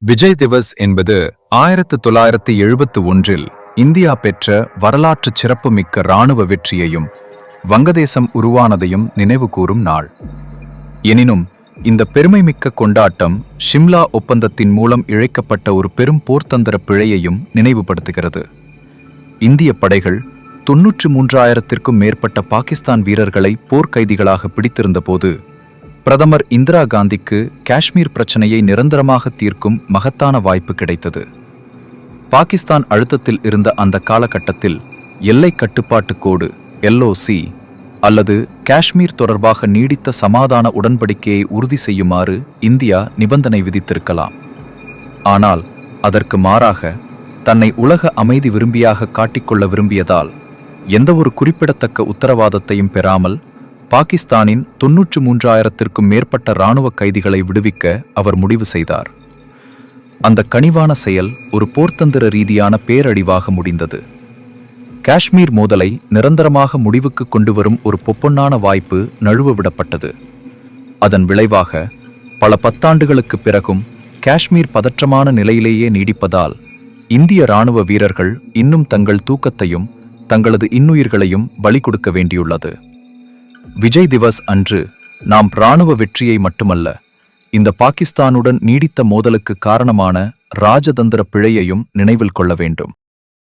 விஜய் திவஸ் என்பது 1971இல் இந்தியா பெற்ற வரலாற்றுச் சிறப்புமிக்க இராணுவ வெற்றியையும் வங்கதேசம் உருவானதையும் நினைவுகூரும் நாள். எனினும் இந்த பெருமைமிக்க கொண்டாட்டம் ஷிம்லா ஒப்பந்தத்தின் மூலம் இழைக்கப்பட்ட ஒரு பெரும் போர்த்தந்திர பிழையையும் நினைவுபடுத்துகிறது. இந்திய படைகள் 93,000க்கும் மேற்பட்ட பாகிஸ்தான் வீரர்களை போர்க்கைதிகளாக பிடித்திருந்தபோது பிரதமர் இந்திரா காந்திக்கு காஷ்மீர் பிரச்சனையை நிரந்தரமாக தீர்க்கும் மகத்தான வாய்ப்பு கிடைத்தது. பாகிஸ்தான் அழுத்தத்தில் இருந்த அந்த காலகட்டத்தில் எல்லை கட்டுப்பாட்டு கோடு LOC அல்லது காஷ்மீர் தொடர்பாக நீடித்த சமாதான உடன்படிக்கையை உறுதி செய்யுமாறு இந்தியா நிபந்தனை விதித்திருக்கலாம். ஆனால் அதற்கு மாறாக தன்னை உலக அமைதி விரும்பியாக காட்டிக்கொள்ள விரும்பியதால் எந்தவொரு குறிப்பிடத்தக்க உத்தரவாதத்தையும் பெறாமல் பாகிஸ்தானின் 93,000க்கும் மேற்பட்ட இராணுவ கைதிகளை விடுவிக்க அவர் முடிவு செய்தார். அந்த கனிவான செயல் ஒரு போர்த்தந்திர ரீதியான பேரழிவாக முடிந்தது. காஷ்மீர் மோதலை நிரந்தரமாக முடிவுக்கு கொண்டு வரும் ஒரு பொப்பொன்னான வாய்ப்பு நழுவ விடப்பட்டது. அதன் விளைவாக பல பத்தாண்டுகளுக்குப் பிறகும் காஷ்மீர் பதற்றமான நிலையிலேயே நீடிப்பதால் இந்திய இராணுவ வீரர்கள் இன்னும் தங்கள் தூக்கத்தையும் தங்களது இன்னுயிர்களையும் பலி கொடுக்க வேண்டியுள்ளது. விஜய் திவஸ் அன்று நாம் இராணுவ வெற்றியை மட்டுமல்ல, இந்த பாகிஸ்தானுடன் நீடித்த மோதலுக்கு காரணமான இராஜதந்திர பிழையையும் நினைவில் கொள்ள வேண்டும்.